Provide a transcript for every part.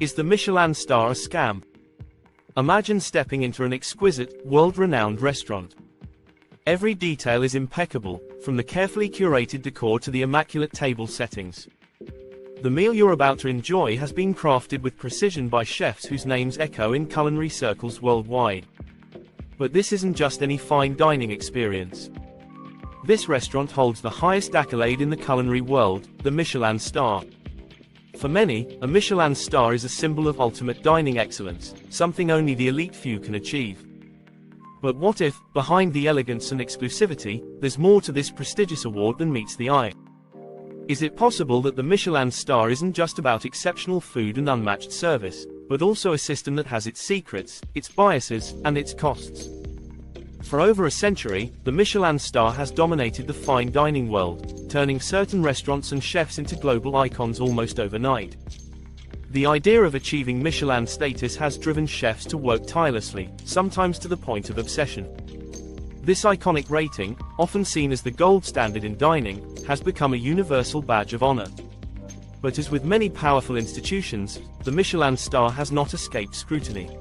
Is the Michelin Star a scam? Imagine stepping into an exquisite, world-renowned restaurant. Every detail is impeccable, from the carefully curated decor to the immaculate table settings. The meal you're about to enjoy has been crafted with precision by chefs whose names echo in culinary circles worldwide. But this isn't just any fine dining experience. This restaurant holds the highest accolade in the culinary world, the Michelin Star. For many, a Michelin star is a symbol of ultimate dining excellence, something only the elite few can achieve. But what if, behind the elegance and exclusivity, there's more to this prestigious award than meets the eye? Is it possible that the Michelin star isn't just about exceptional food and unmatched service, but also a system that has its secrets, its biases, and its costs? For over a century, the Michelin star has dominated the fine dining world, turning certain restaurants and chefs into global icons almost overnight. The idea of achieving Michelin status has driven chefs to work tirelessly, sometimes to the point of obsession. This iconic rating, often seen as the gold standard in dining, has become a universal badge of honor. But as with many powerful institutions, the Michelin star has not escaped scrutiny.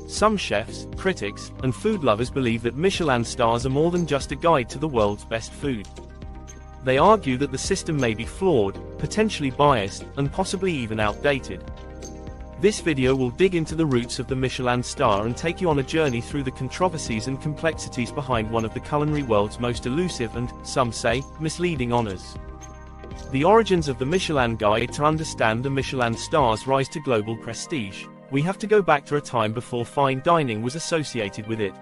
Some chefs, critics, and food lovers believe that Michelin stars are more than just a guide to the world's best food. They argue that the system may be flawed, potentially biased, and possibly even outdated. This video will dig into the roots of the Michelin star and take you on a journey through the controversies and complexities behind one of the culinary world's most elusive and, some say, misleading honors. The origins of the Michelin Guide. To understand the Michelin star's rise to global prestige, we have to go back to a time before fine dining was associated with it.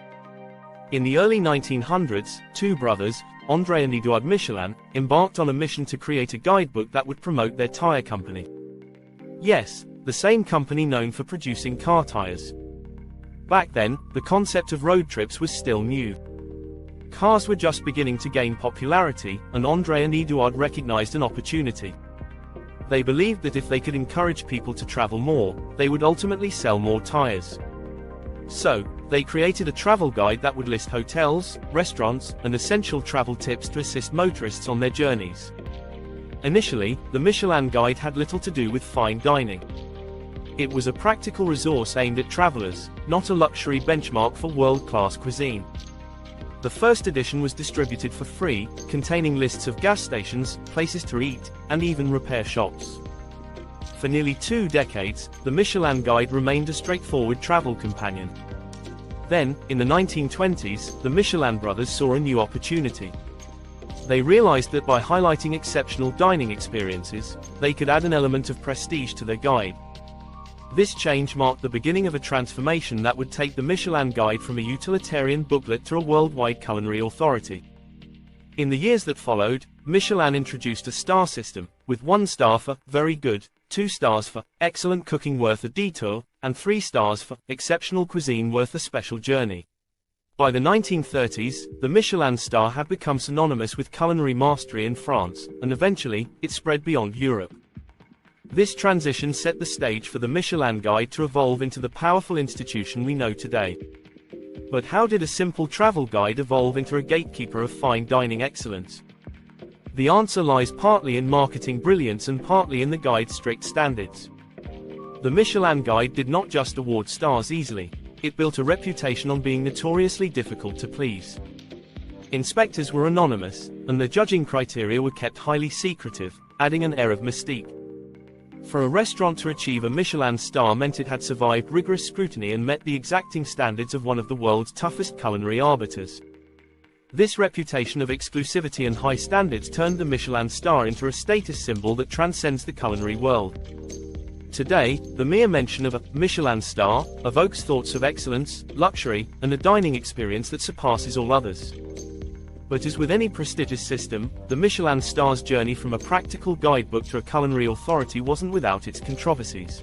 In the early 1900s, two brothers, André and Édouard Michelin, embarked on a mission to create a guidebook that would promote their tire company. Yes, the same company known for producing car tires. Back then, the concept of road trips was still new. Cars were just beginning to gain popularity, and André and Édouard recognized an opportunity. They believed that if they could encourage people to travel more, they would ultimately sell more tires. So, they created a travel guide that would list hotels, restaurants, and essential travel tips to assist motorists on their journeys. Initially, the Michelin Guide had little to do with fine dining. It was a practical resource aimed at travelers, not a luxury benchmark for world-class cuisine. The first edition was distributed for free, containing lists of gas stations, places to eat, and even repair shops. For nearly 2 decades, the Michelin Guide remained a straightforward travel companion. Then, in the 1920s, the Michelin brothers saw a new opportunity. They realized that by highlighting exceptional dining experiences, they could add an element of prestige to their guide. This change marked the beginning of a transformation that would take the Michelin Guide from a utilitarian booklet to a worldwide culinary authority. In the years that followed, Michelin introduced a star system, with 1 star for very good, 2 stars for excellent cooking worth a detour, and 3 stars for exceptional cuisine worth a special journey. By the 1930s, the Michelin star had become synonymous with culinary mastery in France, and eventually, it spread beyond Europe. This transition set the stage for the Michelin Guide to evolve into the powerful institution we know today. But how did a simple travel guide evolve into a gatekeeper of fine dining excellence? The answer lies partly in marketing brilliance and partly in the guide's strict standards. The Michelin Guide did not just award stars easily, it built a reputation on being notoriously difficult to please. Inspectors were anonymous, and the judging criteria were kept highly secretive, adding an air of mystique. For a restaurant to achieve a Michelin star meant it had survived rigorous scrutiny and met the exacting standards of one of the world's toughest culinary arbiters. This reputation of exclusivity and high standards turned the Michelin star into a status symbol that transcends the culinary world. Today, the mere mention of a Michelin star evokes thoughts of excellence, luxury, and a dining experience that surpasses all others. But as with any prestigious system, the Michelin star's journey from a practical guidebook to a culinary authority wasn't without its controversies.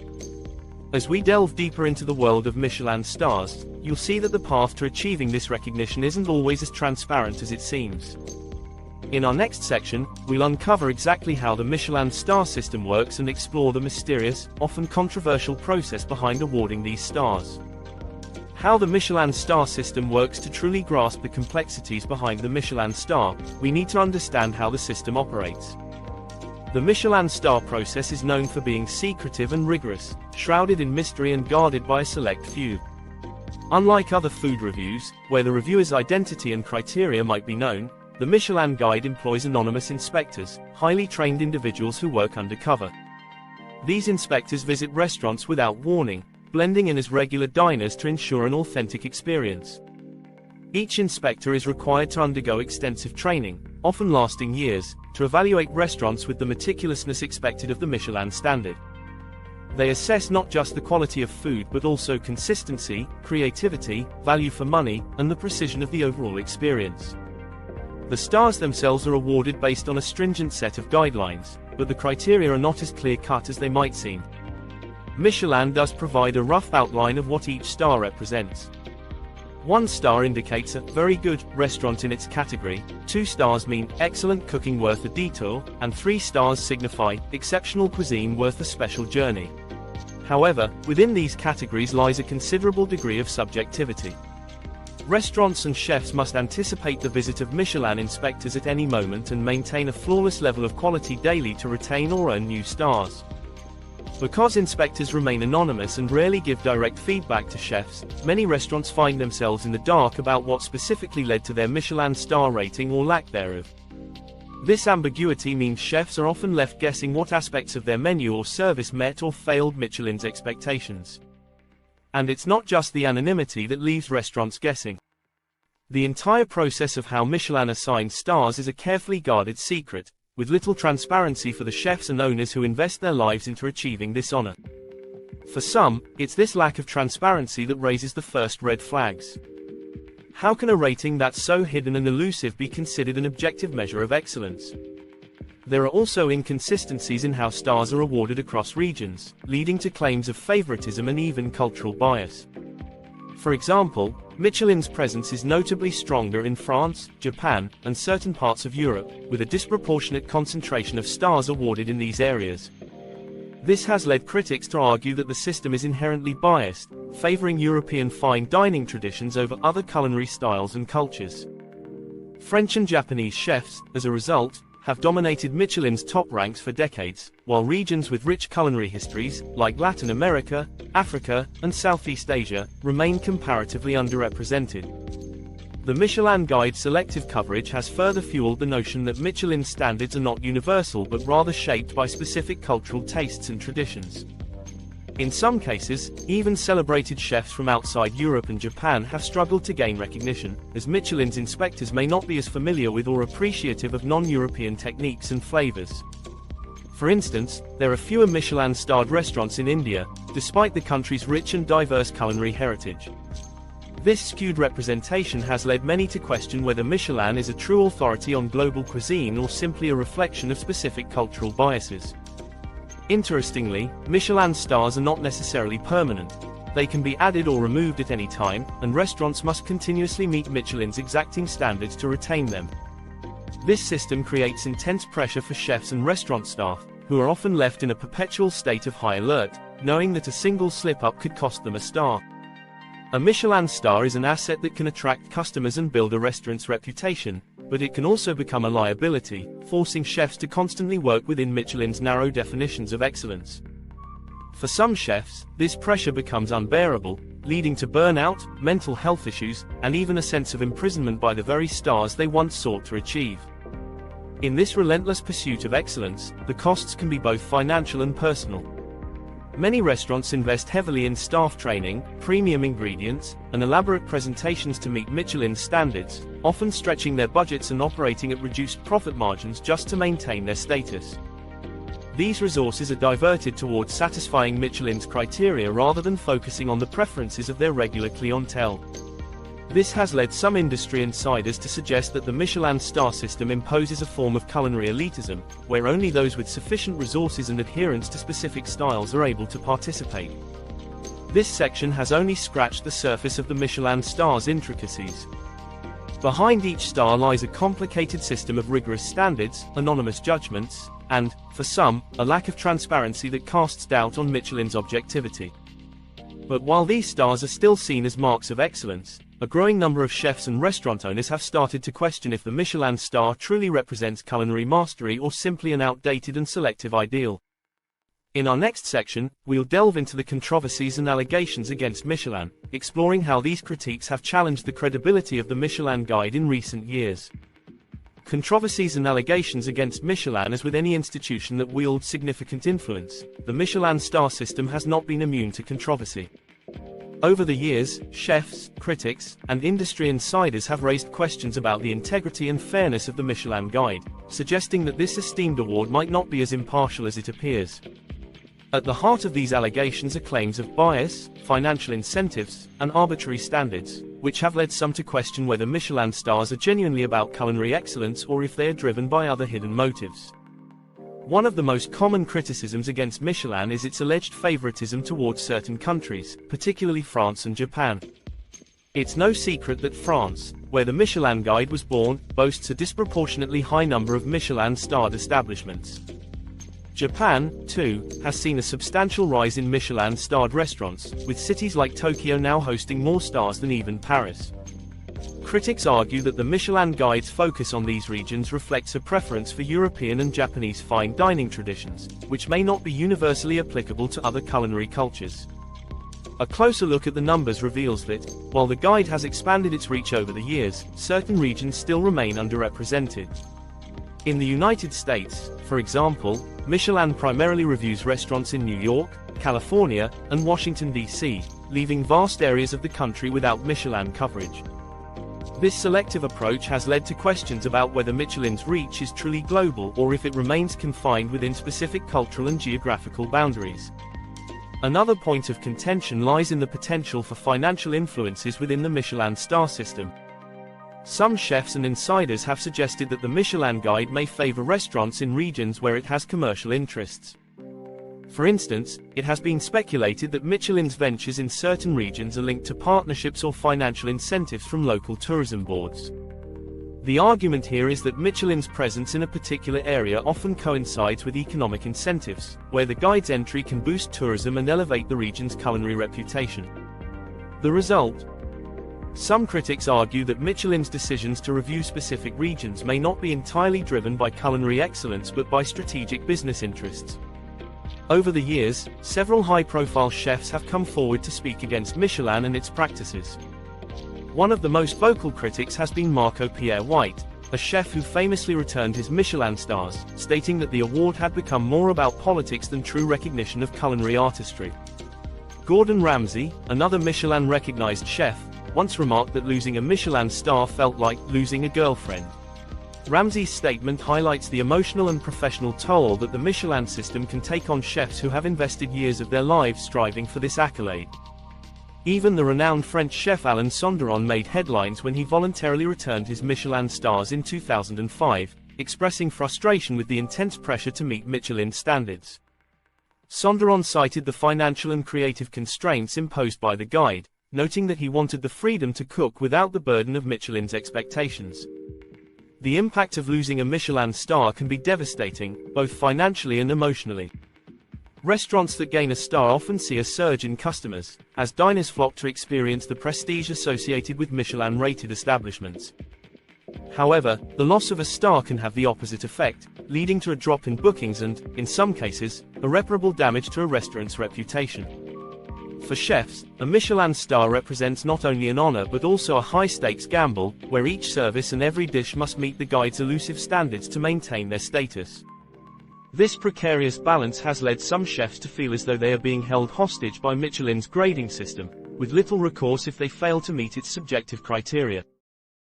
As we delve deeper into the world of Michelin stars, you'll see that the path to achieving this recognition isn't always as transparent as it seems. In our next section, we'll uncover exactly how the Michelin star system works and explore the mysterious, often controversial process behind awarding these stars. How the Michelin star system works. To truly grasp the complexities behind the Michelin star, we need to understand how the system operates. The Michelin Star process is known for being secretive and rigorous, shrouded in mystery and guarded by a select few. Unlike other food reviews, where the reviewer's identity and criteria might be known, the Michelin Guide employs anonymous inspectors, highly trained individuals who work undercover. These inspectors visit restaurants without warning, blending in as regular diners to ensure an authentic experience. Each inspector is required to undergo extensive training, often lasting years, to evaluate restaurants with the meticulousness expected of the Michelin standard. They assess not just the quality of food but also consistency, creativity, value for money, and the precision of the overall experience. The stars themselves are awarded based on a stringent set of guidelines, but the criteria are not as clear-cut as they might seem. Michelin does provide a rough outline of what each star represents. 1 star indicates a very good restaurant in its category, 2 stars mean excellent cooking worth a detour, and 3 stars signify exceptional cuisine worth a special journey. However, within these categories lies a considerable degree of subjectivity. Restaurants and chefs must anticipate the visit of Michelin inspectors at any moment and maintain a flawless level of quality daily to retain or earn new stars. Because inspectors remain anonymous and rarely give direct feedback to chefs, many restaurants find themselves in the dark about what specifically led to their Michelin star rating or lack thereof. This ambiguity means chefs are often left guessing what aspects of their menu or service met or failed Michelin's expectations. And it's not just the anonymity that leaves restaurants guessing. The entire process of how Michelin assigns stars is a carefully guarded secret, with little transparency for the chefs and owners who invest their lives into achieving this honor. For some, it's this lack of transparency that raises the first red flags. How can a rating that's so hidden and elusive be considered an objective measure of excellence? There are also inconsistencies in how stars are awarded across regions, leading to claims of favoritism and even cultural bias. For example, Michelin's presence is notably stronger in France, Japan, and certain parts of Europe, with a disproportionate concentration of stars awarded in these areas. This has led critics to argue that the system is inherently biased, favoring European fine dining traditions over other culinary styles and cultures. French and Japanese chefs, as a result, have dominated Michelin's top ranks for decades, while regions with rich culinary histories, like Latin America, Africa, and Southeast Asia, remain comparatively underrepresented. The Michelin Guide selective coverage has further fueled the notion that Michelin standards are not universal but rather shaped by specific cultural tastes and traditions. In some cases, even celebrated chefs from outside Europe and Japan have struggled to gain recognition, as Michelin's inspectors may not be as familiar with or appreciative of non-European techniques and flavors. For instance, there are fewer Michelin-starred restaurants in India, despite the country's rich and diverse culinary heritage. This skewed representation has led many to question whether Michelin is a true authority on global cuisine or simply a reflection of specific cultural biases. Interestingly, Michelin stars are not necessarily permanent. They can be added or removed at any time, and restaurants must continuously meet Michelin's exacting standards to retain them. This system creates intense pressure for chefs and restaurant staff, who are often left in a perpetual state of high alert, knowing that a single slip-up could cost them a star. A Michelin star is an asset that can attract customers and build a restaurant's reputation, but it can also become a liability, forcing chefs to constantly work within Michelin's narrow definitions of excellence. For some chefs, this pressure becomes unbearable, leading to burnout, mental health issues, and even a sense of imprisonment by the very stars they once sought to achieve. In this relentless pursuit of excellence, the costs can be both financial and personal. Many restaurants invest heavily in staff training, premium ingredients, and elaborate presentations to meet Michelin standards, often stretching their budgets and operating at reduced profit margins just to maintain their status. These resources are diverted towards satisfying Michelin's criteria rather than focusing on the preferences of their regular clientele. This has led some industry insiders to suggest that the Michelin star system imposes a form of culinary elitism, where only those with sufficient resources and adherence to specific styles are able to participate. This section has only scratched the surface of the Michelin star's intricacies. Behind each star lies a complicated system of rigorous standards, anonymous judgments, and, for some, a lack of transparency that casts doubt on Michelin's objectivity. But while these stars are still seen as marks of excellence, a growing number of chefs and restaurant owners have started to question if the Michelin star truly represents culinary mastery or simply an outdated and selective ideal. In our next section, we'll delve into the controversies and allegations against Michelin, exploring how these critiques have challenged the credibility of the Michelin Guide in recent years. Controversies and allegations against Michelin. As with any institution that wields significant influence, the Michelin star system has not been immune to controversy. Over the years, chefs, critics, and industry insiders have raised questions about the integrity and fairness of the Michelin Guide, suggesting that this esteemed award might not be as impartial as it appears. At the heart of these allegations are claims of bias, financial incentives, and arbitrary standards, which have led some to question whether Michelin stars are genuinely about culinary excellence or if they are driven by other hidden motives. One of the most common criticisms against Michelin is its alleged favoritism towards certain countries, particularly France and Japan. It's no secret that France, where the Michelin Guide was born, boasts a disproportionately high number of Michelin-starred establishments. Japan, too, has seen a substantial rise in Michelin-starred restaurants, with cities like Tokyo now hosting more stars than even Paris. Critics argue that the Michelin Guide's focus on these regions reflects a preference for European and Japanese fine dining traditions, which may not be universally applicable to other culinary cultures. A closer look at the numbers reveals that, while the guide has expanded its reach over the years, certain regions still remain underrepresented. In the United States, for example, Michelin primarily reviews restaurants in New York, California, and Washington, D.C., leaving vast areas of the country without Michelin coverage. This selective approach has led to questions about whether Michelin's reach is truly global or if it remains confined within specific cultural and geographical boundaries. Another point of contention lies in the potential for financial influences within the Michelin star system. Some chefs and insiders have suggested that the Michelin Guide may favor restaurants in regions where it has commercial interests. For instance, it has been speculated that Michelin's ventures in certain regions are linked to partnerships or financial incentives from local tourism boards. The argument here is that Michelin's presence in a particular area often coincides with economic incentives, where the guide's entry can boost tourism and elevate the region's culinary reputation. The result? Some critics argue that Michelin's decisions to review specific regions may not be entirely driven by culinary excellence but by strategic business interests. Over the years, several high-profile chefs have come forward to speak against Michelin and its practices. One of the most vocal critics has been Marco Pierre White, a chef who famously returned his Michelin stars, stating that the award had become more about politics than true recognition of culinary artistry. Gordon Ramsay, another Michelin-recognized chef, once remarked that losing a Michelin star felt like losing a girlfriend. Ramsay's statement highlights the emotional and professional toll that the Michelin system can take on chefs who have invested years of their lives striving for this accolade. Even the renowned French chef Alain Sonderon made headlines when he voluntarily returned his Michelin stars in 2005, expressing frustration with the intense pressure to meet Michelin standards. Sonderon cited the financial and creative constraints imposed by the guide, noting that he wanted the freedom to cook without the burden of Michelin's expectations. The impact of losing a Michelin star can be devastating, both financially and emotionally. Restaurants that gain a star often see a surge in customers, as diners flock to experience the prestige associated with Michelin-rated establishments. However, the loss of a star can have the opposite effect, leading to a drop in bookings and, in some cases, irreparable damage to a restaurant's reputation. For chefs, a Michelin star represents not only an honor but also a high-stakes gamble, where each service and every dish must meet the guide's elusive standards to maintain their status. This precarious balance has led some chefs to feel as though they are being held hostage by Michelin's grading system, with little recourse if they fail to meet its subjective criteria.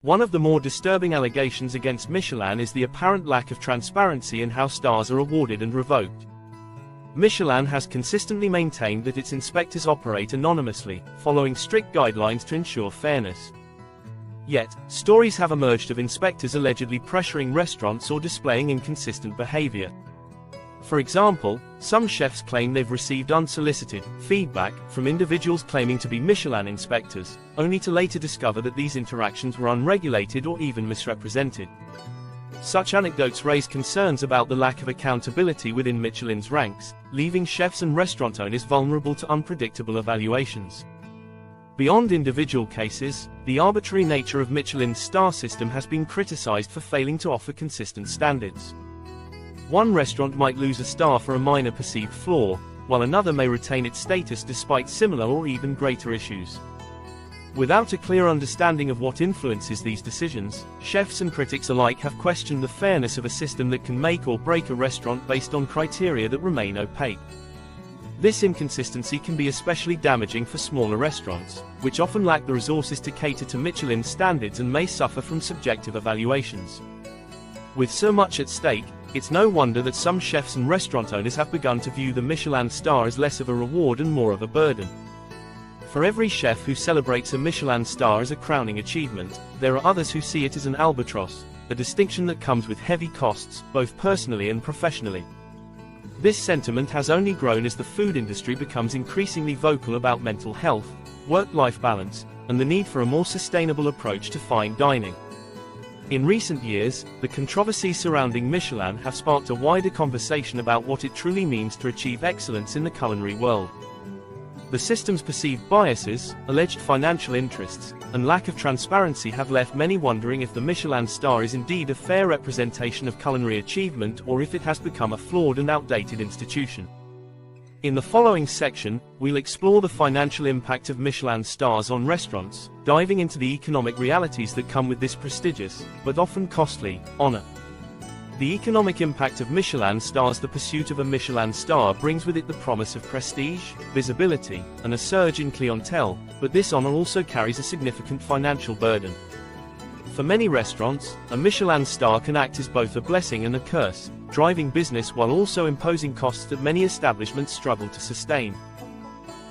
One of the more disturbing allegations against Michelin is the apparent lack of transparency in how stars are awarded and revoked. Michelin has consistently maintained that its inspectors operate anonymously, following strict guidelines to ensure fairness. Yet, stories have emerged of inspectors allegedly pressuring restaurants or displaying inconsistent behavior. For example, some chefs claim they've received unsolicited feedback from individuals claiming to be Michelin inspectors, only to later discover that these interactions were unregulated or even misrepresented. Such anecdotes raise concerns about the lack of accountability within Michelin's ranks, leaving chefs and restaurant owners vulnerable to unpredictable evaluations. Beyond individual cases, the arbitrary nature of Michelin's star system has been criticized for failing to offer consistent standards. One restaurant might lose a star for a minor perceived flaw, while another may retain its status despite similar or even greater issues. Without a clear understanding of what influences these decisions, chefs and critics alike have questioned the fairness of a system that can make or break a restaurant based on criteria that remain opaque. This inconsistency can be especially damaging for smaller restaurants, which often lack the resources to cater to Michelin standards and may suffer from subjective evaluations. With so much at stake, it's no wonder that some chefs and restaurant owners have begun to view the Michelin star as less of a reward and more of a burden. For every chef who celebrates a Michelin star as a crowning achievement, there are others who see it as an albatross, a distinction that comes with heavy costs, both personally and professionally. This sentiment has only grown as the food industry becomes increasingly vocal about mental health, work-life balance, and the need for a more sustainable approach to fine dining. In recent years, the controversies surrounding Michelin have sparked a wider conversation about what it truly means to achieve excellence in the culinary world. The system's perceived biases, alleged financial interests, and lack of transparency have left many wondering if the Michelin star is indeed a fair representation of culinary achievement or if it has become a flawed and outdated institution. In the following section, we'll explore the financial impact of Michelin stars on restaurants, diving into the economic realities that come with this prestigious, but often costly, honor. The economic impact of Michelin stars. The pursuit of a Michelin star brings with it the promise of prestige, visibility, and a surge in clientele, but this honor also carries a significant financial burden. For many restaurants, a Michelin star can act as both a blessing and a curse, driving business while also imposing costs that many establishments struggle to sustain.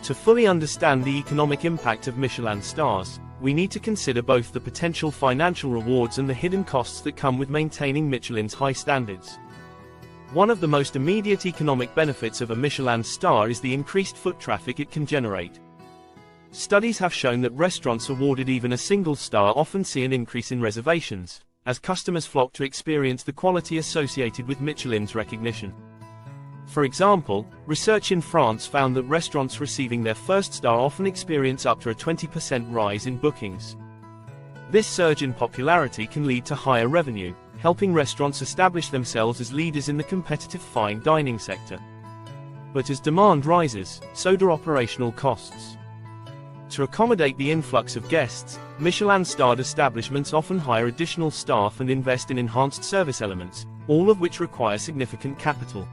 To fully understand the economic impact of Michelin stars, we need to consider both the potential financial rewards and the hidden costs that come with maintaining Michelin's high standards. One of the most immediate economic benefits of a Michelin star is the increased foot traffic it can generate. Studies have shown that restaurants awarded even a single star often see an increase in reservations, as customers flock to experience the quality associated with Michelin's recognition. For example, research in France found that restaurants receiving their first star often experience up to a 20% rise in bookings. This surge in popularity can lead to higher revenue, helping restaurants establish themselves as leaders in the competitive fine dining sector. But as demand rises, so do operational costs. To accommodate the influx of guests, Michelin-starred establishments often hire additional staff and invest in enhanced service elements, all of which require significant capital.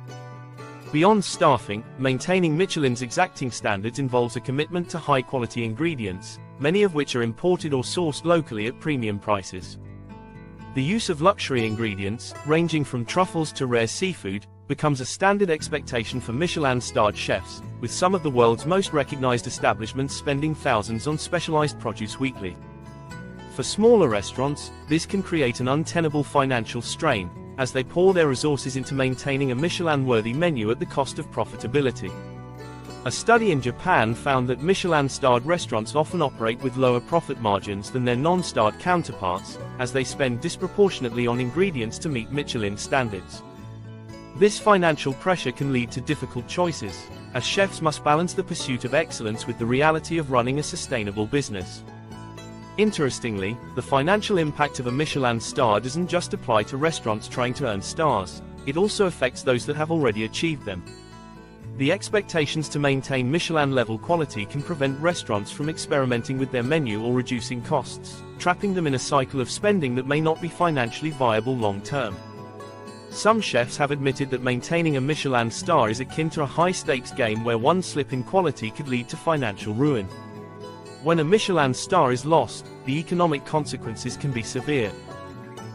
Beyond staffing, maintaining Michelin's exacting standards involves a commitment to high-quality ingredients, many of which are imported or sourced locally at premium prices. The use of luxury ingredients, ranging from truffles to rare seafood, becomes a standard expectation for Michelin-starred chefs, with some of the world's most recognized establishments spending thousands on specialized produce weekly. For smaller restaurants, this can create an untenable financial strain, as they pour their resources into maintaining a Michelin-worthy menu at the cost of profitability. A study in Japan found that Michelin-starred restaurants often operate with lower profit margins than their non-starred counterparts, as they spend disproportionately on ingredients to meet Michelin standards. This financial pressure can lead to difficult choices, as chefs must balance the pursuit of excellence with the reality of running a sustainable business. Interestingly, the financial impact of a Michelin star doesn't just apply to restaurants trying to earn stars, it also affects those that have already achieved them. The expectations to maintain Michelin-level quality can prevent restaurants from experimenting with their menu or reducing costs, trapping them in a cycle of spending that may not be financially viable long-term. Some chefs have admitted that maintaining a Michelin star is akin to a high-stakes game where one slip in quality could lead to financial ruin. When a Michelin star is lost, the economic consequences can be severe.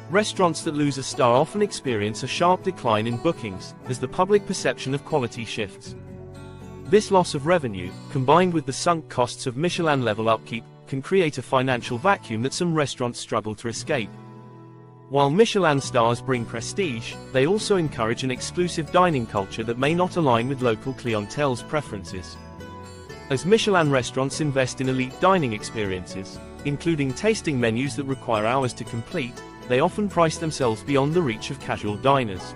Restaurants that lose a star often experience a sharp decline in bookings, as the public perception of quality shifts. This loss of revenue, combined with the sunk costs of Michelin-level upkeep, can create a financial vacuum that some restaurants struggle to escape. While Michelin stars bring prestige, they also encourage an exclusive dining culture that may not align with local clientele's preferences. As Michelin restaurants invest in elite dining experiences, including tasting menus that require hours to complete, they often price themselves beyond the reach of casual diners.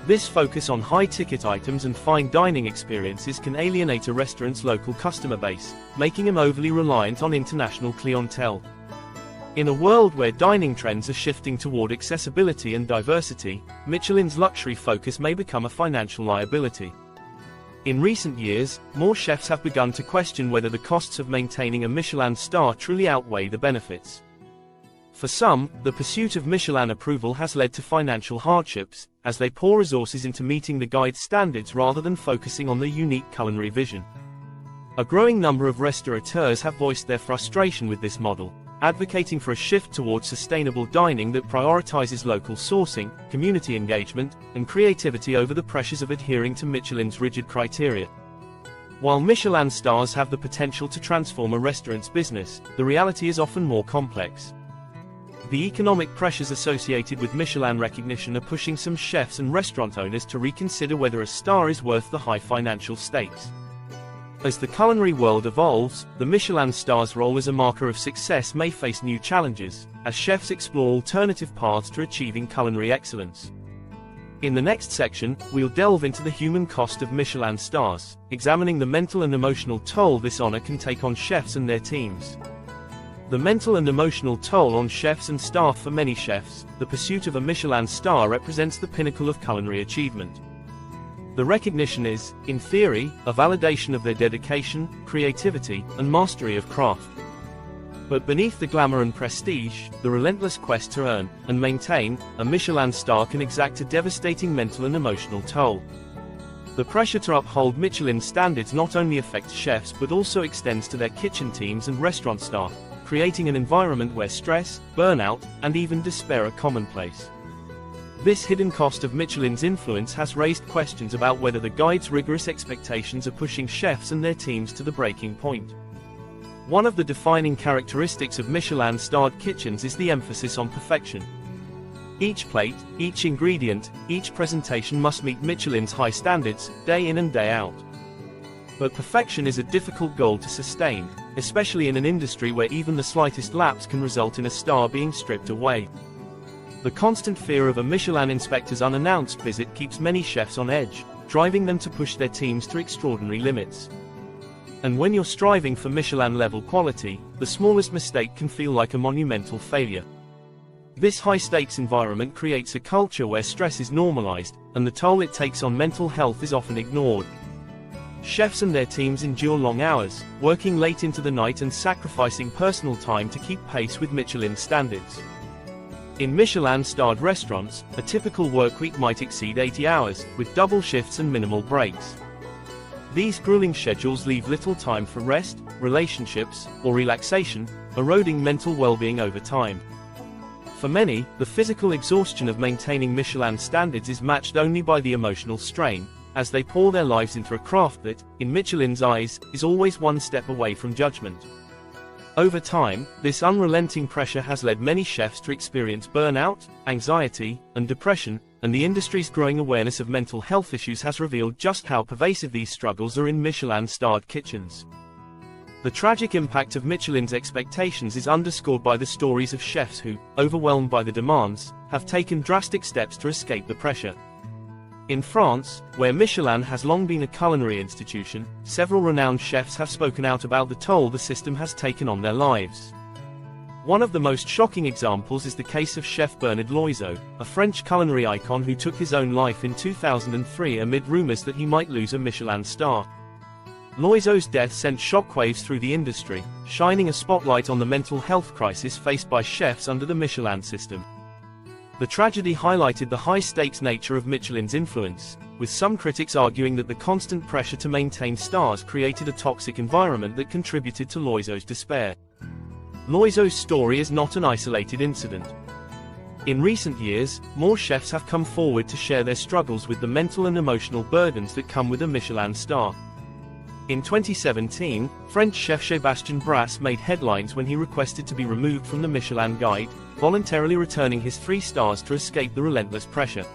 This focus on high-ticket items and fine dining experiences can alienate a restaurant's local customer base, making them overly reliant on international clientele. In a world where dining trends are shifting toward accessibility and diversity, Michelin's luxury focus may become a financial liability. In recent years, more chefs have begun to question whether the costs of maintaining a Michelin star truly outweigh the benefits. For some, the pursuit of Michelin approval has led to financial hardships, as they pour resources into meeting the guide's standards rather than focusing on their unique culinary vision. A growing number of restaurateurs have voiced their frustration with this model, advocating for a shift towards sustainable dining that prioritizes local sourcing, community engagement, and creativity over the pressures of adhering to Michelin's rigid criteria. While Michelin stars have the potential to transform a restaurant's business, the reality is often more complex. The economic pressures associated with Michelin recognition are pushing some chefs and restaurant owners to reconsider whether a star is worth the high financial stakes. As the culinary world evolves, the Michelin star's role as a marker of success may face new challenges, as chefs explore alternative paths to achieving culinary excellence. In the next section, we'll delve into the human cost of Michelin stars, examining the mental and emotional toll this honor can take on chefs and their teams. The mental and emotional toll on chefs and staff. For many chefs, the pursuit of a Michelin star represents the pinnacle of culinary achievement. The recognition is, in theory, a validation of their dedication, creativity, and mastery of craft. But beneath the glamour and prestige, the relentless quest to earn and maintain a Michelin star can exact a devastating mental and emotional toll. The pressure to uphold Michelin standards not only affects chefs but also extends to their kitchen teams and restaurant staff, creating an environment where stress, burnout, and even despair are commonplace. This hidden cost of Michelin's influence has raised questions about whether the guide's rigorous expectations are pushing chefs and their teams to the breaking point. One of the defining characteristics of Michelin-starred kitchens is the emphasis on perfection. Each plate, each ingredient, each presentation must meet Michelin's high standards, day in and day out. But perfection is a difficult goal to sustain, especially in an industry where even the slightest lapse can result in a star being stripped away. The constant fear of a Michelin inspector's unannounced visit keeps many chefs on edge, driving them to push their teams to extraordinary limits. And when you're striving for Michelin-level quality, the smallest mistake can feel like a monumental failure. This high-stakes environment creates a culture where stress is normalized, and the toll it takes on mental health is often ignored. Chefs and their teams endure long hours, working late into the night and sacrificing personal time to keep pace with Michelin standards. In Michelin-starred restaurants, a typical workweek might exceed 80 hours, with double shifts and minimal breaks. These grueling schedules leave little time for rest, relationships, or relaxation, eroding mental well-being over time. For many, the physical exhaustion of maintaining Michelin standards is matched only by the emotional strain, as they pour their lives into a craft that, in Michelin's eyes, is always one step away from judgment. Over time, this unrelenting pressure has led many chefs to experience burnout, anxiety, and depression, and the industry's growing awareness of mental health issues has revealed just how pervasive these struggles are in Michelin-starred kitchens. The tragic impact of Michelin's expectations is underscored by the stories of chefs who, overwhelmed by the demands, have taken drastic steps to escape the pressure. In France, where Michelin has long been a culinary institution, several renowned chefs have spoken out about the toll the system has taken on their lives. One of the most shocking examples is the case of Chef Bernard Loiseau, a French culinary icon who took his own life in 2003 amid rumors that he might lose a Michelin star. Loiseau's death sent shockwaves through the industry, shining a spotlight on the mental health crisis faced by chefs under the Michelin system. The tragedy highlighted the high-stakes nature of Michelin's influence, with some critics arguing that the constant pressure to maintain stars created a toxic environment that contributed to Loiseau's despair. Loiseau's story is not an isolated incident. In recent years, more chefs have come forward to share their struggles with the mental and emotional burdens that come with a Michelin star. In 2017, French chef Sébastien Brasse made headlines when he requested to be removed from the Michelin Guide, voluntarily returning his 3 stars to escape the relentless pressure.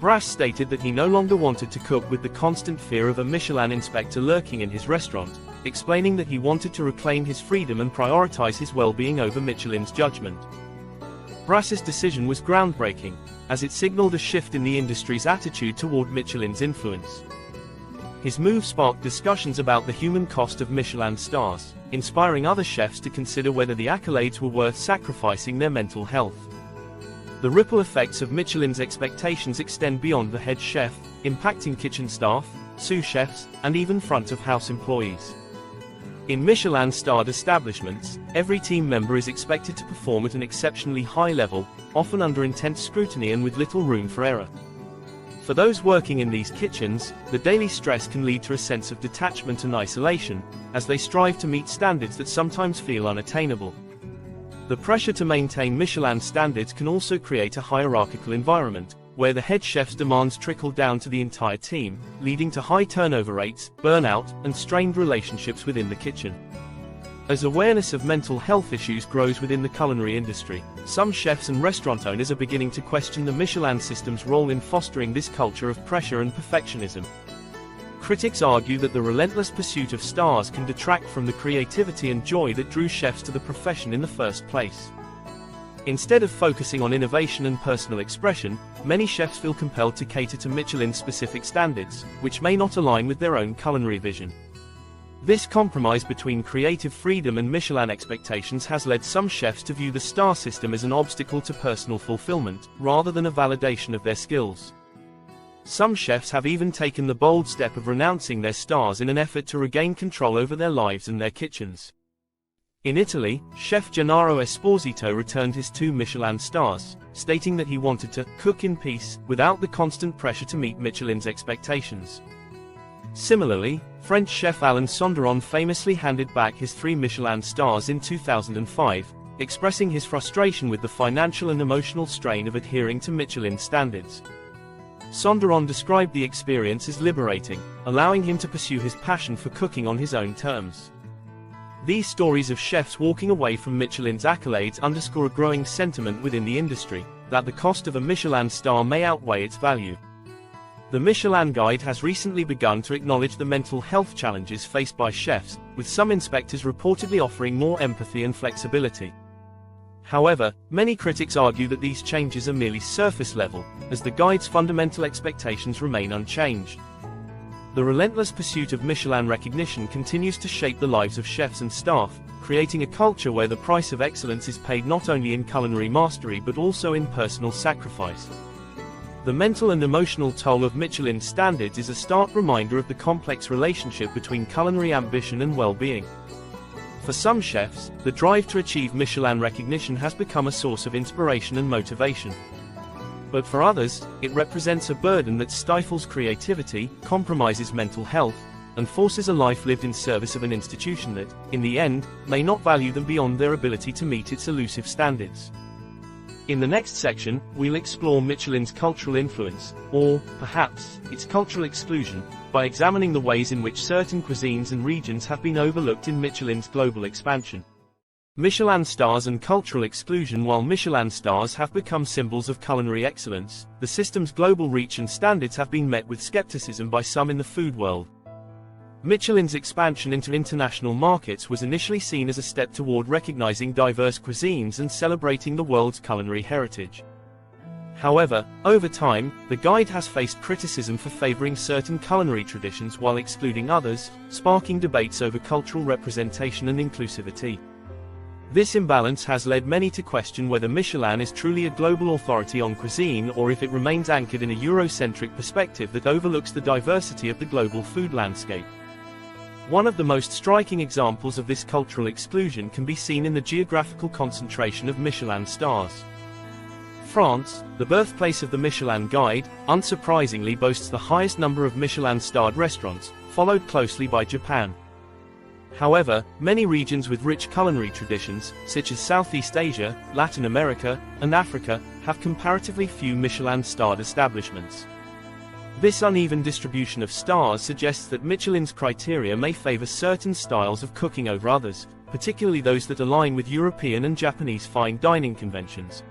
Brasse stated that he no longer wanted to cook with the constant fear of a Michelin inspector lurking in his restaurant, explaining that he wanted to reclaim his freedom and prioritize his well-being over Michelin's judgment. Brass's decision was groundbreaking, as it signaled a shift in the industry's attitude toward Michelin's influence. His move sparked discussions about the human cost of Michelin stars, inspiring other chefs to consider whether the accolades were worth sacrificing their mental health. The ripple effects of Michelin's expectations extend beyond the head chef, impacting kitchen staff, sous chefs, and even front-of-house employees. In Michelin-starred establishments, every team member is expected to perform at an exceptionally high level, often under intense scrutiny and with little room for error. For those working in these kitchens, the daily stress can lead to a sense of detachment and isolation, as they strive to meet standards that sometimes feel unattainable. The pressure to maintain Michelin standards can also create a hierarchical environment, where the head chef's demands trickle down to the entire team, leading to high turnover rates, burnout, and strained relationships within the kitchen. As awareness of mental health issues grows within the culinary industry, some chefs and restaurant owners are beginning to question the Michelin system's role in fostering this culture of pressure and perfectionism. Critics argue that the relentless pursuit of stars can detract from the creativity and joy that drew chefs to the profession in the first place. Instead of focusing on innovation and personal expression, many chefs feel compelled to cater to Michelin-specific standards, which may not align with their own culinary vision. This compromise between creative freedom and Michelin expectations has led some chefs to view the star system as an obstacle to personal fulfillment, rather than a validation of their skills. Some chefs have even taken the bold step of renouncing their stars in an effort to regain control over their lives and their kitchens. In Italy, chef Gennaro Esposito returned his 2 Michelin stars, stating that he wanted to cook in peace, without the constant pressure to meet Michelin's expectations. Similarly, French chef Alain Sonderon famously handed back his 3 Michelin stars in 2005, expressing his frustration with the financial and emotional strain of adhering to Michelin standards. Sonderon described the experience as liberating, allowing him to pursue his passion for cooking on his own terms. These stories of chefs walking away from Michelin's accolades underscore a growing sentiment within the industry, that the cost of a Michelin star may outweigh its value. The Michelin Guide has recently begun to acknowledge the mental health challenges faced by chefs, with some inspectors reportedly offering more empathy and flexibility. However, many critics argue that these changes are merely surface level, as the Guide's fundamental expectations remain unchanged. The relentless pursuit of Michelin recognition continues to shape the lives of chefs and staff, creating a culture where the price of excellence is paid not only in culinary mastery but also in personal sacrifice. The mental and emotional toll of Michelin standards is a stark reminder of the complex relationship between culinary ambition and well-being. For some chefs, the drive to achieve Michelin recognition has become a source of inspiration and motivation. But for others, it represents a burden that stifles creativity, compromises mental health, and forces a life lived in service of an institution that, in the end, may not value them beyond their ability to meet its elusive standards. In the next section, we'll explore Michelin's cultural influence, or, perhaps, its cultural exclusion, by examining the ways in which certain cuisines and regions have been overlooked in Michelin's global expansion. Michelin stars and cultural exclusion. While Michelin stars have become symbols of culinary excellence, the system's global reach and standards have been met with skepticism by some in the food world. Michelin's expansion into international markets was initially seen as a step toward recognizing diverse cuisines and celebrating the world's culinary heritage. However, over time, the Guide has faced criticism for favoring certain culinary traditions while excluding others, sparking debates over cultural representation and inclusivity. This imbalance has led many to question whether Michelin is truly a global authority on cuisine or if it remains anchored in a Eurocentric perspective that overlooks the diversity of the global food landscape. One of the most striking examples of this cultural exclusion can be seen in the geographical concentration of Michelin stars. France, the birthplace of the Michelin Guide, unsurprisingly boasts the highest number of Michelin-starred restaurants, followed closely by Japan. However, many regions with rich culinary traditions, such as Southeast Asia, Latin America, and Africa, have comparatively few Michelin-starred establishments. This uneven distribution of stars suggests that Michelin's criteria may favor certain styles of cooking over others, particularly those that align with European and Japanese fine dining conventions.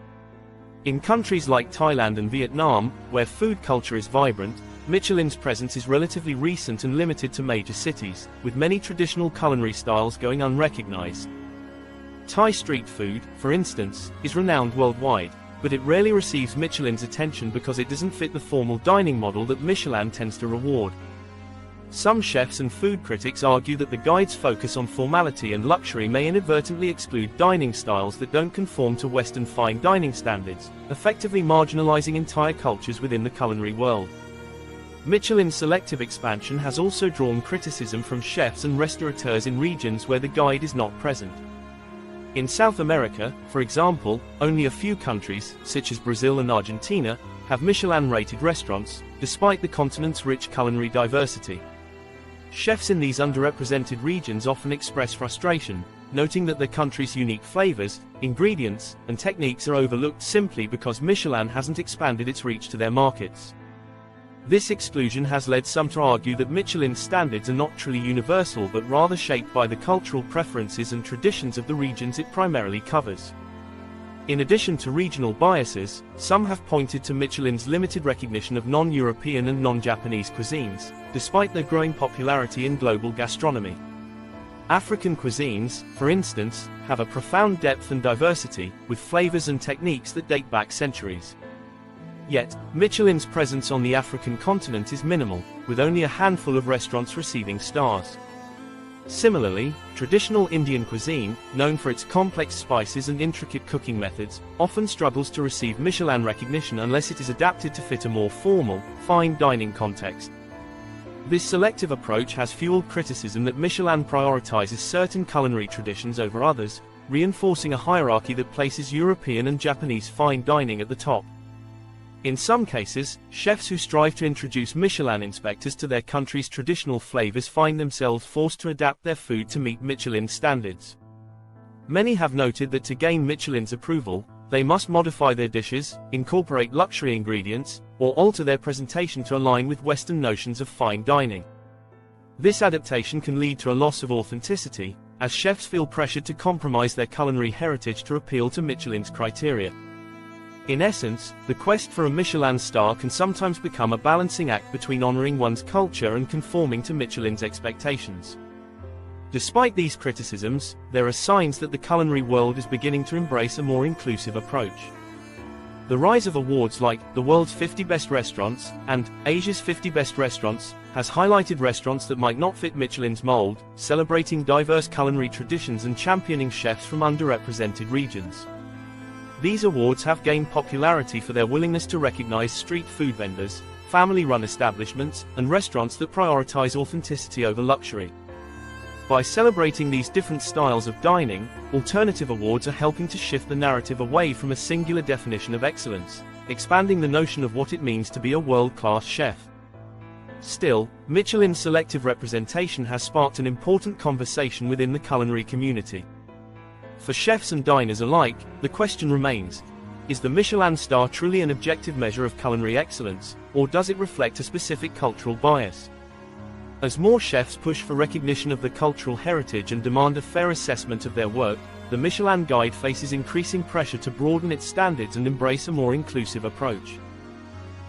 In countries like Thailand and Vietnam, where food culture is vibrant, Michelin's presence is relatively recent and limited to major cities, with many traditional culinary styles going unrecognized. Thai street food, for instance, is renowned worldwide, but it rarely receives Michelin's attention because it doesn't fit the formal dining model that Michelin tends to reward. Some chefs and food critics argue that the guide's focus on formality and luxury may inadvertently exclude dining styles that don't conform to Western fine dining standards, effectively marginalizing entire cultures within the culinary world. Michelin's selective expansion has also drawn criticism from chefs and restaurateurs in regions where the guide is not present. In South America, for example, only a few countries, such as Brazil and Argentina, have Michelin-rated restaurants, despite the continent's rich culinary diversity. Chefs in these underrepresented regions often express frustration, noting that their country's unique flavors, ingredients, and techniques are overlooked simply because Michelin hasn't expanded its reach to their markets. This exclusion has led some to argue that Michelin's standards are not truly universal but rather shaped by the cultural preferences and traditions of the regions it primarily covers. In addition to regional biases, some have pointed to Michelin's limited recognition of non-European and non-Japanese cuisines, despite their growing popularity in global gastronomy. African cuisines, for instance, have a profound depth and diversity, with flavors and techniques that date back centuries. Yet, Michelin's presence on the African continent is minimal, with only a handful of restaurants receiving stars. Similarly, traditional Indian cuisine, known for its complex spices and intricate cooking methods, often struggles to receive Michelin recognition unless it is adapted to fit a more formal, fine dining context. This selective approach has fueled criticism that Michelin prioritizes certain culinary traditions over others, reinforcing a hierarchy that places European and Japanese fine dining at the top. In some cases, chefs who strive to introduce Michelin inspectors to their country's traditional flavors find themselves forced to adapt their food to meet Michelin standards. Many have noted that to gain Michelin's approval, they must modify their dishes, incorporate luxury ingredients, or alter their presentation to align with Western notions of fine dining. This adaptation can lead to a loss of authenticity, as chefs feel pressured to compromise their culinary heritage to appeal to Michelin's criteria. In essence, the quest for a Michelin star can sometimes become a balancing act between honoring one's culture and conforming to Michelin's expectations. Despite these criticisms, there are signs that the culinary world is beginning to embrace a more inclusive approach. The rise of awards like the World's 50 Best Restaurants and Asia's 50 Best Restaurants has highlighted restaurants that might not fit Michelin's mold, celebrating diverse culinary traditions and championing chefs from underrepresented regions. These awards have gained popularity for their willingness to recognize street food vendors, family-run establishments, and restaurants that prioritize authenticity over luxury. By celebrating these different styles of dining, alternative awards are helping to shift the narrative away from a singular definition of excellence, expanding the notion of what it means to be a world-class chef. Still, Michelin's selective representation has sparked an important conversation within the culinary community. For chefs and diners alike, the question remains: is the Michelin star truly an objective measure of culinary excellence, or does it reflect a specific cultural bias? As more chefs push for recognition of the cultural heritage and demand a fair assessment of their work, the Michelin Guide faces increasing pressure to broaden its standards and embrace a more inclusive approach.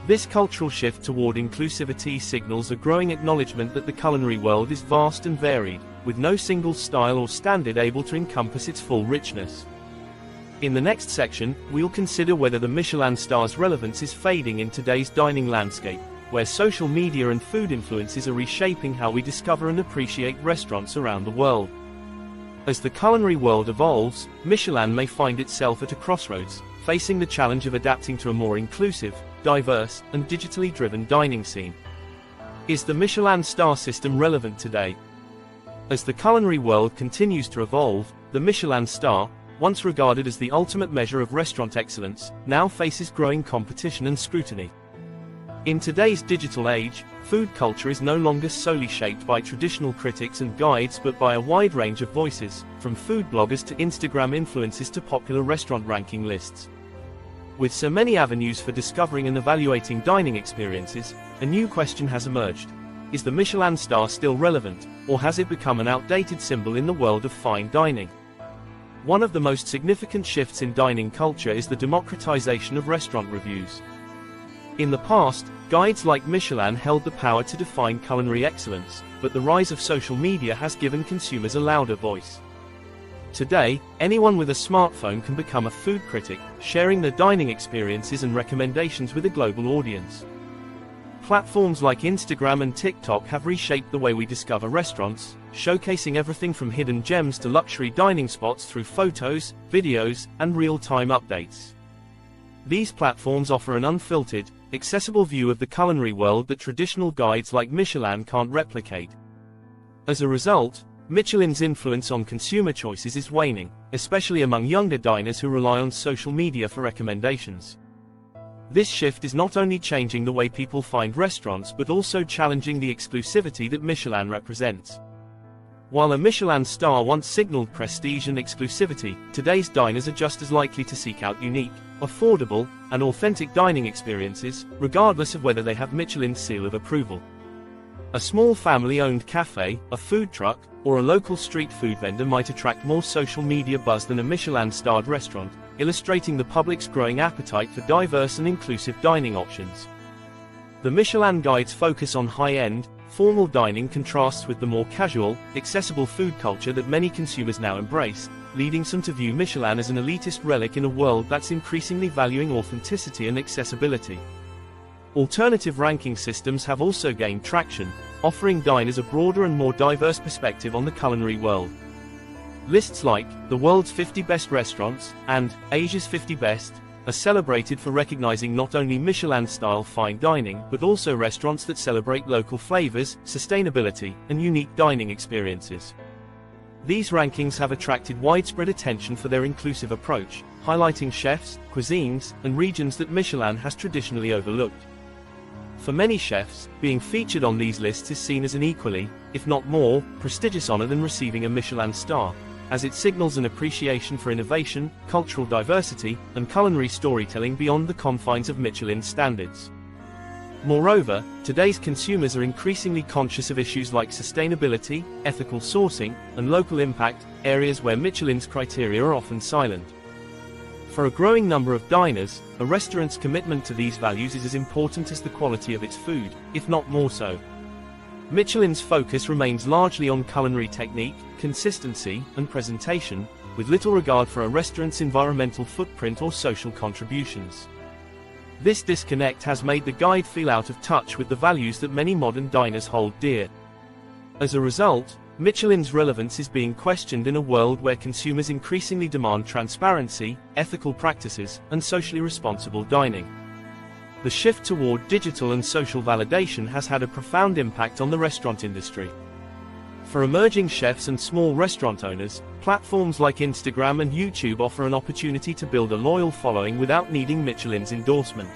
This cultural shift toward inclusivity signals a growing acknowledgement that the culinary world is vast and varied, with no single style or standard able to encompass its full richness. In the next section, we'll consider whether the Michelin star's relevance is fading in today's dining landscape, where social media and food influences are reshaping how we discover and appreciate restaurants around the world. As the culinary world evolves, Michelin may find itself at a crossroads, facing the challenge of adapting to a more inclusive, diverse, and digitally driven dining scene. Is the Michelin star system relevant today? As the culinary world continues to evolve, the Michelin star, once regarded as the ultimate measure of restaurant excellence, now faces growing competition and scrutiny. In today's digital age, food culture is no longer solely shaped by traditional critics and guides but by a wide range of voices, from food bloggers to Instagram influencers to popular restaurant ranking lists. With so many avenues for discovering and evaluating dining experiences, a new question has emerged. Is the Michelin star still relevant, or has it become an outdated symbol in the world of fine dining? One of the most significant shifts in dining culture is the democratization of restaurant reviews. In the past, guides like Michelin held the power to define culinary excellence, but the rise of social media has given consumers a louder voice. Today, anyone with a smartphone can become a food critic, sharing their dining experiences and recommendations with a global audience. Platforms like Instagram and TikTok have reshaped the way we discover restaurants, showcasing everything from hidden gems to luxury dining spots through photos, videos, and real-time updates. These platforms offer an unfiltered, accessible view of the culinary world that traditional guides like Michelin can't replicate. As a result, Michelin's influence on consumer choices is waning, especially among younger diners who rely on social media for recommendations. This shift is not only changing the way people find restaurants but also challenging the exclusivity that Michelin represents. While a Michelin star once signaled prestige and exclusivity, today's diners are just as likely to seek out unique, affordable, and authentic dining experiences, regardless of whether they have Michelin's seal of approval. A small family-owned cafe, a food truck, or a local street food vendor might attract more social media buzz than a Michelin-starred restaurant, illustrating the public's growing appetite for diverse and inclusive dining options. The Michelin Guide's focus on high-end, formal dining contrasts with the more casual, accessible food culture that many consumers now embrace, leading some to view Michelin as an elitist relic in a world that's increasingly valuing authenticity and accessibility. Alternative ranking systems have also gained traction, offering diners a broader and more diverse perspective on the culinary world. Lists like the world's 50 best restaurants and Asia's 50 best are celebrated for recognizing not only Michelin-style fine dining but also restaurants that celebrate local flavors, sustainability, and unique dining experiences. These rankings have attracted widespread attention for their inclusive approach, highlighting chefs, cuisines, and regions that Michelin has traditionally overlooked. For many chefs, being featured on these lists is seen as an equally, if not more, prestigious honor than receiving a Michelin star, as it signals an appreciation for innovation, cultural diversity, and culinary storytelling beyond the confines of Michelin standards. Moreover, today's consumers are increasingly conscious of issues like sustainability, ethical sourcing, and local impact, areas where Michelin's criteria are often silent. For a growing number of diners, a restaurant's commitment to these values is as important as the quality of its food, if not more so. Michelin's focus remains largely on culinary technique, consistency, and presentation, with little regard for a restaurant's environmental footprint or social contributions. This disconnect has made the guide feel out of touch with the values that many modern diners hold dear. As a result, Michelin's relevance is being questioned in a world where consumers increasingly demand transparency, ethical practices, and socially responsible dining. The shift toward digital and social validation has had a profound impact on the restaurant industry. For emerging chefs and small restaurant owners, platforms like Instagram and YouTube offer an opportunity to build a loyal following without needing Michelin's endorsement.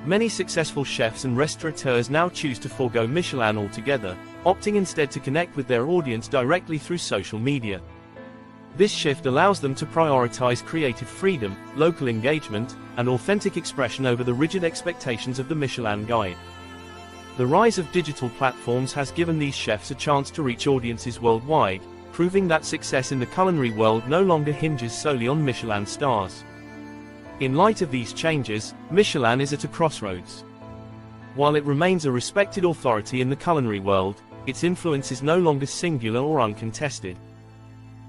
Many successful chefs and restaurateurs now choose to forego Michelin altogether, opting instead to connect with their audience directly through social media. This shift allows them to prioritize creative freedom, local engagement, and authentic expression over the rigid expectations of the Michelin Guide. The rise of digital platforms has given these chefs a chance to reach audiences worldwide, proving that success in the culinary world no longer hinges solely on Michelin stars. In light of these changes, Michelin is at a crossroads. While it remains a respected authority in the culinary world, its influence is no longer singular or uncontested.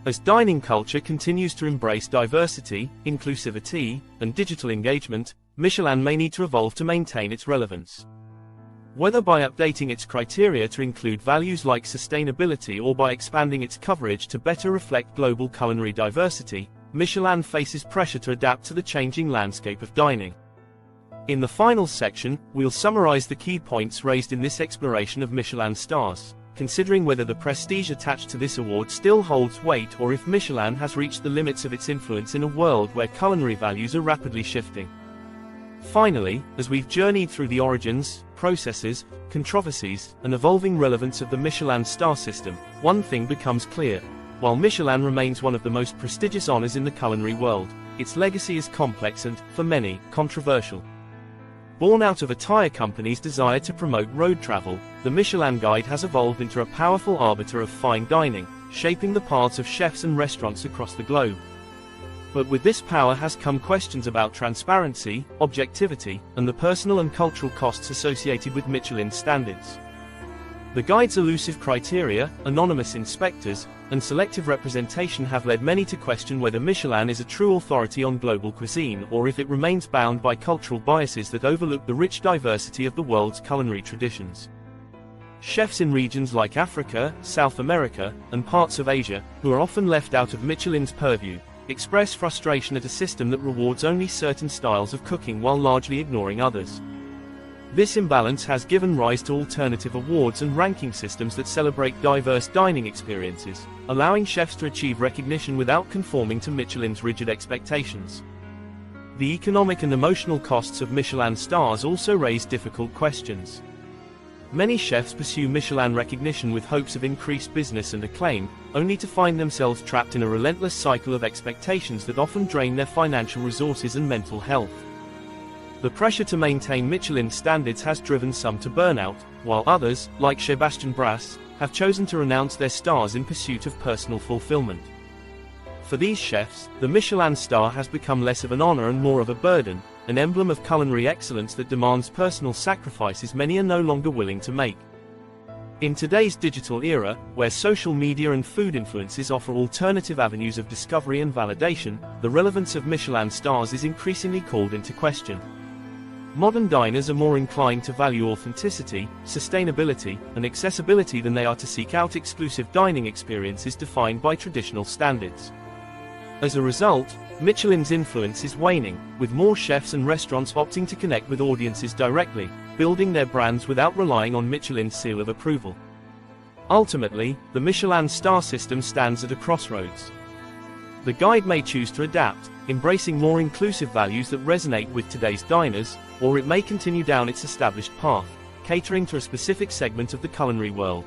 As dining culture continues to embrace diversity, inclusivity, and digital engagement, Michelin may need to evolve to maintain its relevance. Whether by updating its criteria to include values like sustainability or by expanding its coverage to better reflect global culinary diversity, Michelin faces pressure to adapt to the changing landscape of dining. In the final section, we'll summarize the key points raised in this exploration of Michelin stars, considering whether the prestige attached to this award still holds weight or if Michelin has reached the limits of its influence in a world where culinary values are rapidly shifting. Finally, as we've journeyed through the origins, processes, controversies, and evolving relevance of the Michelin star system, one thing becomes clear. While Michelin remains one of the most prestigious honors in the culinary world, its legacy is complex and, for many, controversial. Born out of a tire company's desire to promote road travel, the Michelin Guide has evolved into a powerful arbiter of fine dining, shaping the paths of chefs and restaurants across the globe. But with this power has come questions about transparency, objectivity, and the personal and cultural costs associated with Michelin standards. The guide's elusive criteria, anonymous inspectors, and selective representation have led many to question whether Michelin is a true authority on global cuisine or if it remains bound by cultural biases that overlook the rich diversity of the world's culinary traditions. Chefs in regions like Africa, South America, and parts of Asia, who are often left out of Michelin's purview, express frustration at a system that rewards only certain styles of cooking while largely ignoring others. This imbalance has given rise to alternative awards and ranking systems that celebrate diverse dining experiences, allowing chefs to achieve recognition without conforming to Michelin's rigid expectations. The economic and emotional costs of Michelin stars also raise difficult questions. Many chefs pursue Michelin recognition with hopes of increased business and acclaim, only to find themselves trapped in a relentless cycle of expectations that often drain their financial resources and mental health. The pressure to maintain Michelin standards has driven some to burnout, while others, like Sébastien Brasse, have chosen to renounce their stars in pursuit of personal fulfillment. For these chefs, the Michelin star has become less of an honor and more of a burden, an emblem of culinary excellence that demands personal sacrifices many are no longer willing to make. In today's digital era, where social media and food influences offer alternative avenues of discovery and validation, the relevance of Michelin stars is increasingly called into question. Modern diners are more inclined to value authenticity, sustainability, and accessibility than they are to seek out exclusive dining experiences defined by traditional standards. As a result, Michelin's influence is waning, with more chefs and restaurants opting to connect with audiences directly, building their brands without relying on Michelin's seal of approval. Ultimately, the Michelin star system stands at a crossroads. The guide may choose to adapt, embracing more inclusive values that resonate with today's diners, or it may continue down its established path, catering to a specific segment of the culinary world.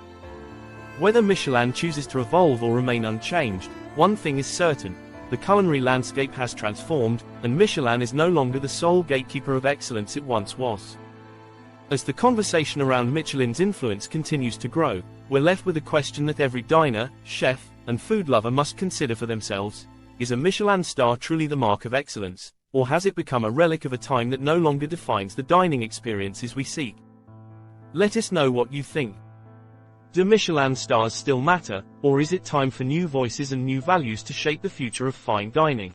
Whether Michelin chooses to evolve or remain unchanged, one thing is certain: the culinary landscape has transformed, and Michelin is no longer the sole gatekeeper of excellence it once was. As the conversation around Michelin's influence continues to grow, we're left with a question that every diner, chef, and food lover must consider for themselves: is a Michelin star truly the mark of excellence, or has it become a relic of a time that no longer defines the dining experiences we seek? Let us know what you think. Do Michelin stars still matter, or is it time for new voices and new values to shape the future of fine dining?